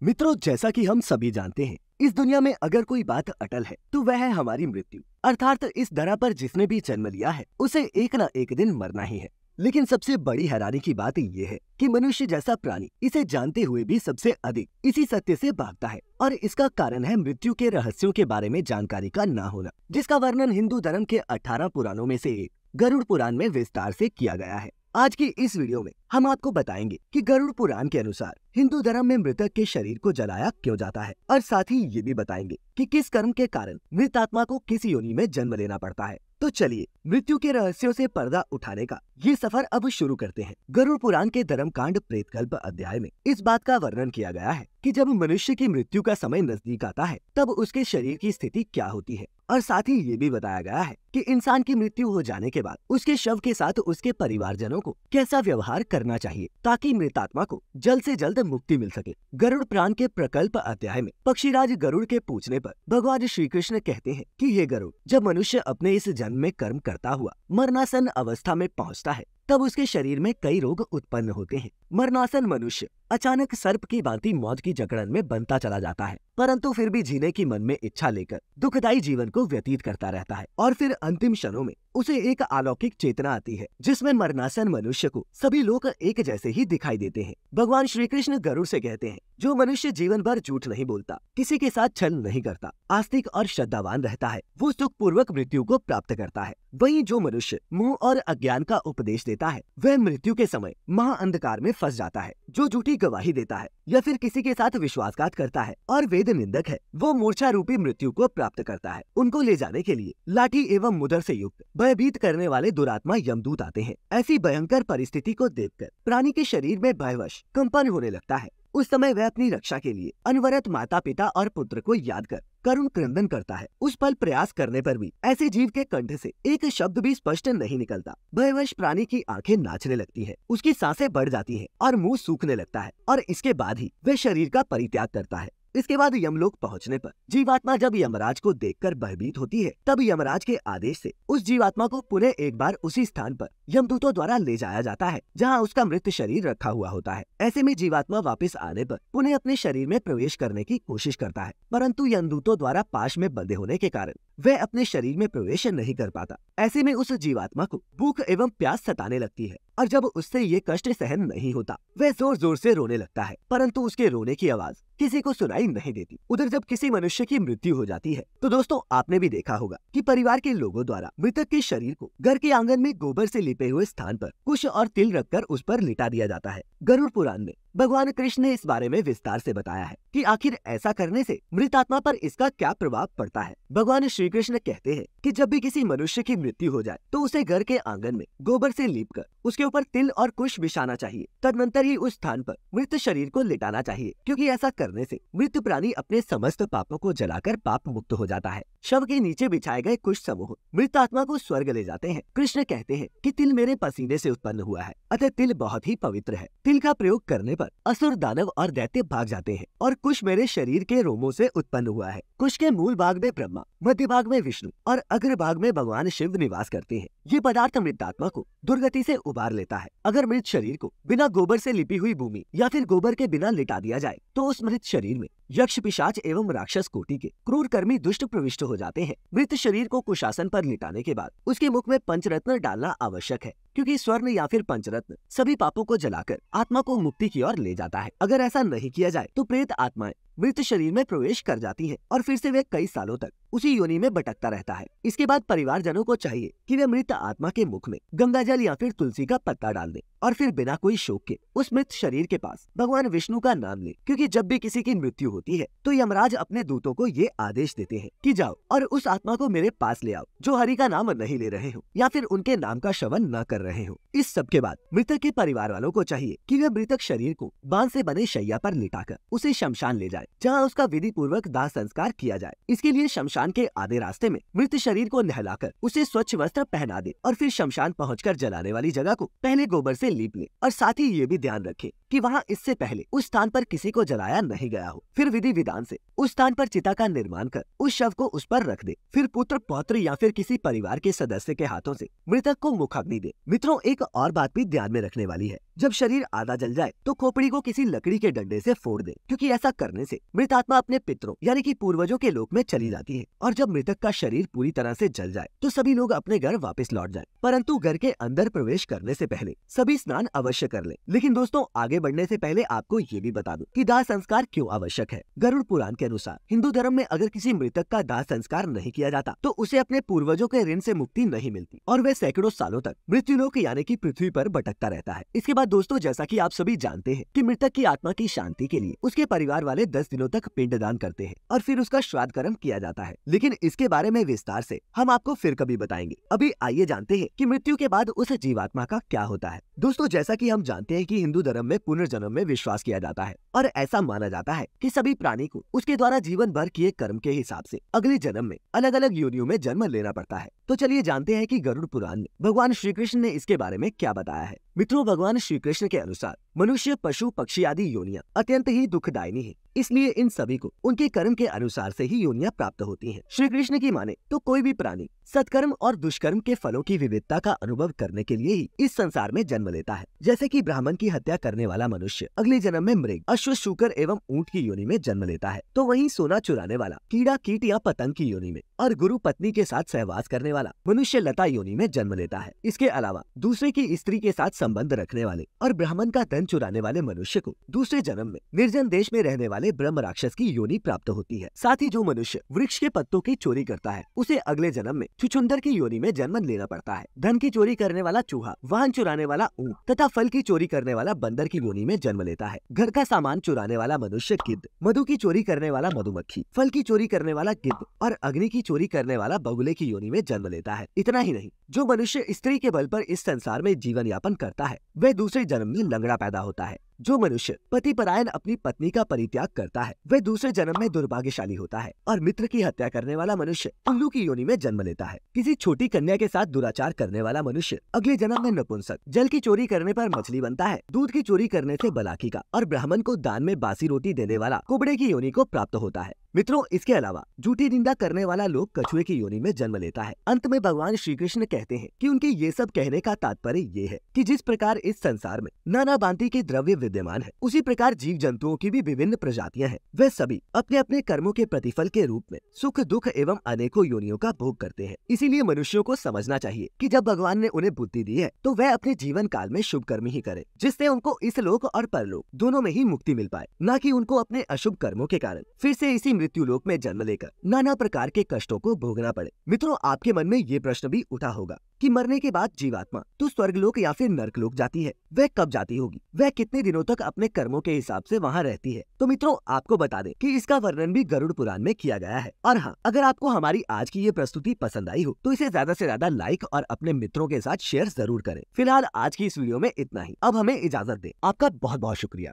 मित्रों, जैसा कि हम सभी जानते हैं, इस दुनिया में अगर कोई बात अटल है तो वह है हमारी मृत्यु। अर्थात इस धरा पर जिसने भी जन्म लिया है उसे एक न एक दिन मरना ही है। लेकिन सबसे बड़ी हैरानी की बात ये है कि मनुष्य जैसा प्राणी इसे जानते हुए भी सबसे अधिक इसी सत्य से भागता है, और इसका कारण है मृत्यु के रहस्यों के बारे में जानकारी का ना होना, जिसका वर्णन हिंदू धर्म के 18 पुराणों में से एक गरुड़ पुराण में विस्तार से किया गया है। आज की इस वीडियो में हम आपको बताएंगे कि गरुड़ पुराण के अनुसार हिंदू धर्म में मृतक के शरीर को जलाया क्यों जाता है, और साथ ही ये भी बताएंगे कि किस कर्म के कारण मृत आत्मा को किस योनि में जन्म लेना पड़ता है। तो चलिए मृत्यु के रहस्यों से पर्दा उठाने का ये सफर अब शुरू करते हैं। गरुड़ पुराण के धर्मकांड प्रेतकल्प अध्याय में इस बात का वर्णन किया गया है कि जब मनुष्य की मृत्यु का समय नजदीक आता है तब उसके शरीर की स्थिति क्या होती है, और साथ ही ये भी बताया गया है कि इंसान की मृत्यु हो जाने के बाद उसके शव के साथ उसके परिवारजनों को कैसा व्यवहार करना चाहिए ताकि मृतात्मा को जल्द से जल्द मुक्ति मिल सके। गरुड़ पुराण के प्रकल्प अध्याय में पक्षीराज गरुड़ के पूछने पर भगवान श्री कृष्ण कहते हैं कि ये गरुड़, जब मनुष्य अपने इस जन्म में कर्म करता हुआ मरणासन अवस्था में पहुंचता है तब उसके शरीर में कई रोग उत्पन्न होते हैं। मरणासन मनुष्य अचानक सर्प की भांति मौत की जकड़न में बनता चला जाता है, परंतु फिर भी जीने की मन में इच्छा लेकर दुखदायी जीवन को व्यतीत करता रहता है, और फिर अंतिम क्षणों में उसे एक अलौकिक चेतना आती है जिसमें मरणासन मनुष्य को सभी लोग एक जैसे ही दिखाई देते हैं। भगवान श्री कृष्ण गरुड़ से कहते हैं, जो मनुष्य जीवन भर झूठ नहीं बोलता, किसी के साथ छल नहीं करता, आस्तिक और श्रद्धावान रहता है, वो सुख पूर्वक मृत्यु को प्राप्त करता है। वहीं जो मनुष्य मोह और अज्ञान का उपदेश देता है वह मृत्यु के समय महाअंधकार में फंस जाता है। जो झूठी गवाही देता है या फिर किसी के साथ विश्वासघात करता है और वेद निंदक है, वो मूर्छा रूपी मृत्यु को प्राप्त करता है। उनको ले जाने के लिए लाठी एवं मुदर से युक्त भयभीत करने वाले दुरात्मा यमदूत आते हैं। ऐसी भयंकर परिस्थिति को देखकर प्राणी के शरीर में भयवश कंपन होने लगता है। उस समय वह अपनी रक्षा के लिए अनवरत माता पिता और पुत्र को याद कर करुण क्रंदन करता है। उस पल प्रयास करने पर भी ऐसे जीव के कंठ से एक शब्द भी स्पष्ट नहीं निकलता। भयवश प्राणी की आंखें नाचने लगती है, उसकी सांसें बढ़ जाती है और मुंह सूखने लगता है, और इसके बाद ही वह शरीर का परित्याग करता है। इसके बाद यमलोक पहुंचने पर जीवात्मा जब यमराज को देखकर भयभीत होती है तब यमराज के आदेश से उस जीवात्मा को पुनः एक बार उसी स्थान पर यमदूतों द्वारा ले जाया जाता है जहां उसका मृत शरीर रखा हुआ होता है। ऐसे में जीवात्मा वापस आने पर पुनः अपने शरीर में प्रवेश करने की कोशिश करता है, परंतु यमदूतों द्वारा पाश में बंधे होने के कारण वह अपने शरीर में प्रवेश नहीं कर पाता। ऐसे में उस जीवात्मा को भूख एवं प्यास सताने लगती है, और जब उससे ये कष्ट सहन नहीं होता वह जोर जोर से रोने लगता है, परंतु उसके रोने की आवाज किसी को सुनाई नहीं देती। उधर जब किसी मनुष्य की मृत्यु हो जाती है तो दोस्तों आपने भी देखा होगा कि परिवार के लोगों द्वारा मृतक के शरीर को घर के आंगन में गोबर से लिपे हुए स्थान पर कुश और तिल रखकर उस पर लिटा दिया जाता है। गरुड़ पुराण में भगवान कृष्ण ने इस बारे में विस्तार से बताया है कि आखिर ऐसा करने से मृत आत्मा पर इसका क्या प्रभाव पड़ता है। भगवान श्री कृष्ण कहते हैं कि जब भी किसी मनुष्य की मृत्यु हो जाए तो उसे घर के आंगन में गोबर से लीपकर उसके ऊपर तिल और कुश बिछाना चाहिए। तदनंतर ही उस स्थान पर मृत शरीर को लिटाना चाहिए, क्योंकि ऐसा करने से मृत प्राणी अपने समस्त पापों को जलाकर पाप मुक्त हो जाता है। शव के नीचे बिछाए गए कुश समूह मृत आत्मा को स्वर्ग ले जाते हैं। कृष्ण कहते हैं कि तिल मेरे पसीने से उत्पन्न हुआ है, अतः तिल बहुत ही पवित्र है। तिल का प्रयोग करने पर असुर दानव और दैत्य भाग जाते हैं, और कुश मेरे शरीर के रोमों से उत्पन्न हुआ है। कुश के मूल भाग में ब्रह्मा, मध्य भाग में विष्णु और अग्र भाग में भगवान शिव निवास करते हैं। ये पदार्थ मृत आत्मा को दुर्गति से उबार लेता है। अगर मृत शरीर को बिना गोबर से लिपी हुई भूमि या फिर गोबर के बिना लिटा दिया जाए तो उस मृत शरीर में यक्ष पिशाच एवं राक्षस कोटि के क्रूर कर्मी दुष्ट प्रविष्ट हो जाते हैं। मृत शरीर को कुशासन पर लिटाने के बाद उसके मुख में पंचरत्न डालना आवश्यक है, क्योंकि स्वर्ण या फिर पंचरत्न सभी पापों को जलाकर आत्मा को मुक्ति की ओर ले जाता है। अगर ऐसा नहीं किया जाए तो प्रेत आत्माएं मृत शरीर में प्रवेश कर जाती है और फिर से वे कई सालों तक उसी योनि में भटकता रहता है। इसके बाद परिवारजनों को चाहिए कि वे मृत आत्मा के मुख में गंगा जल या फिर तुलसी का पत्ता डाल दें, और फिर बिना कोई शोक के उस मृत शरीर के पास भगवान विष्णु का नाम ले, क्योंकि जब भी किसी की मृत्यु होती है तो यमराज अपने दूतों को ये आदेश देते हैं कि जाओ और उस आत्मा को मेरे पास ले आओ जो हरि का नाम नहीं ले रहे हो या फिर उनके नाम का श्रवण न कर रहे हो। इस सब के बाद मृतक के परिवार वालों को चाहिए कि वे मृतक शरीर को बांस से बने शैया पर लिटाकर उसे शमशान ले जाए, जहाँ उसका विधि पूर्वक दाह संस्कार किया जाए। इसके लिए शमशान के आधे रास्ते में मृत शरीर को नहलाकर उसे स्वच्छ वस्त्र पहना दे, और फिर शमशान पहुंचकर जलाने वाली जगह को पहले गोबर से लीप ले, और साथ ही ये भी ध्यान रखे कि वहाँ इससे पहले उस स्थान पर किसी को जलाया नहीं गया हो। फिर विधि विधान से उस स्थान पर चिता का निर्माण कर उस शव को उस पर रख दे। फिर पुत्र पौत्र या फिर किसी परिवार के सदस्य के हाथों से मृतक को मुखाग्नि दे। मित्रों, एक और बात भी ध्यान में रखने वाली है, जब शरीर आधा जल जाए तो खोपड़ी को किसी लकड़ी के डंडे से फोड़ दे, क्योंकि ऐसा करने से मृत आत्मा अपने पितरों यानी कि पूर्वजों के लोक में चली जाती है। और जब मृतक का शरीर पूरी तरह से जल जाए तो सभी लोग अपने घर वापस लौट जाएं। परंतु घर के अंदर प्रवेश करने से पहले सभी स्नान अवश्य कर लें। लेकिन दोस्तों, आगे बढ़ने से पहले आपको ये भी बता दूं कि दाह संस्कार क्यों आवश्यक है। गरुड़ पुराण के अनुसार हिंदू धर्म में अगर किसी मृतक का दाह संस्कार नहीं किया जाता तो उसे अपने पूर्वजों के ऋण से मुक्ति नहीं मिलती और वह सैकड़ों सालों तक मृत्युलोक यानी कि पृथ्वी पर भटकता रहता है। इसके बाद दोस्तों, जैसा कि आप सभी जानते हैं कि मृतक की आत्मा की शांति के लिए उसके परिवार वाले 10 दिनों तक पिंडदान करते हैं और फिर उसका श्राद्ध कर्म किया जाता है। लेकिन इसके बारे में विस्तार से हम आपको फिर कभी बताएंगे। अभी आइए जानते हैं कि मृत्यु के बाद उस जीवात्मा का क्या होता है। दोस्तों, जैसा कि हम जानते हैं कि हिंदू धर्म में पुनर्जन्म में विश्वास किया जाता है और ऐसा माना जाता है कि सभी प्राणी को उसके द्वारा जीवन भर किए कर्म के हिसाब से अगले जन्म में अलग अलग योनियों में जन्म लेना पड़ता है। तो चलिए जानते हैं कि गरुड़ पुराण में भगवान श्री कृष्ण ने इसके बारे में क्या बताया है। मित्रों, भगवान श्री कृष्ण के अनुसार मनुष्य, पशु, पक्षी आदि योनियां अत्यंत ही दुखदायिनी है, इसलिए इन सभी को उनके कर्म के अनुसार से ही योनियां प्राप्त होती हैं। श्री कृष्ण की माने तो कोई भी प्राणी सत्कर्म और दुष्कर्म के फलों की विविधता का अनुभव करने के लिए ही इस संसार में जन्म लेता है। जैसे कि ब्राह्मण की हत्या करने वाला मनुष्य अगले जन्म में मृग, अश्व, शूकर एवं ऊंट की योनि में जन्म लेता है, तो वहीं सोना चुराने वाला कीड़ा, कीट या पतंग की योनि में और गुरु पत्नी के साथ सहवास करने वाला मनुष्य लता योनि में जन्म लेता है। इसके अलावा दूसरे की स्त्री के साथ संबंध रखने वाले और ब्राह्मण का धन चुराने वाले मनुष्य को दूसरे जन्म में निर्जन देश में रहने वाले ब्रह्म राक्षस की योनि प्राप्त होती है। साथ ही जो मनुष्य वृक्ष के पत्तों की चोरी करता है उसे अगले जन्म में छुछुंदर की योनि में जन्म लेना पड़ता है। धन की चोरी करने वाला चूहा, वाहन चुराने वाला ऊंट तथा फल की चोरी करने वाला बंदर की योनि में जन्म लेता है। घर का सामान चुराने वाला मनुष्य गिद्ध, मधु की चोरी करने वाला मधुमक्खी, फल की चोरी करने वाला गिद्ध और अग्नि की चोरी करने वाला बगुले की योनि में जन्म लेता है। इतना ही नहीं, जो मनुष्य स्त्री के बल पर इस संसार में जीवन यापन करता है वह दूसरे जन्म में लंगड़ा पैदा होता है। जो मनुष्य पति परायण अपनी पत्नी का परित्याग करता है वह दूसरे जन्म में दुर्भाग्यशाली होता है। और मित्र की हत्या करने वाला मनुष्य उल्लू की योनि में जन्म लेता है। किसी छोटी कन्या के साथ दुराचार करने वाला मनुष्य अगले जन्म में नपुंसक, जल की चोरी करने पर मछली बनता है, दूध की चोरी करने से बलाकी का और ब्राह्मण को दान में बासी रोटी देने वाला कुबड़े की योनि को प्राप्त होता है। मित्रों, इसके अलावा झूठी निंदा करने वाला लोग कछुए की योनि में जन्म लेता है। अंत में भगवान श्री कृष्ण कहते हैं कि उनके ये सब कहने का तात्पर्य ये है कि जिस प्रकार इस संसार में नाना भांति के द्रव्य विद्यमान है, उसी प्रकार जीव जंतुओं की भी विभिन्न प्रजातियां हैं। वे सभी अपने अपने कर्मों के प्रतिफल के रूप में सुख, दुख एवं अनेकों योनियों का भोग करते हैं। इसीलिए मनुष्यों को समझना चाहिए कि जब भगवान ने उन्हें बुद्धि दी है तो वह अपने जीवन काल में शुभ कर्म ही करे, जिससे उनको इस लोक और परलोक दोनों में ही मुक्ति मिल पाए, न कि उनको अपने अशुभ कर्मों के कारण फिर से इसी मृत्यु लोक में जन्म लेकर नाना प्रकार के कष्टों को भोगना पड़े। मित्रों, आपके मन में ये प्रश्न भी उठा होगा कि मरने के बाद जीवात्मा तो स्वर्गलोक या फिर नरकलोक जाती है, वह कब जाती होगी, वह कितने दिनों तक अपने कर्मों के हिसाब से वहाँ रहती है। तो मित्रों, आपको बता दें कि इसका वर्णन भी गरुड़ पुराण में किया गया है। और हाँ, अगर आपको हमारी आज की ये प्रस्तुति पसंद आई हो तो इसे ज्यादा से ज्यादा लाइक और अपने मित्रों के साथ शेयर जरूर करें। फिलहाल आज की इस वीडियो में इतना ही। अब हमें इजाजत दें। आपका बहुत बहुत शुक्रिया।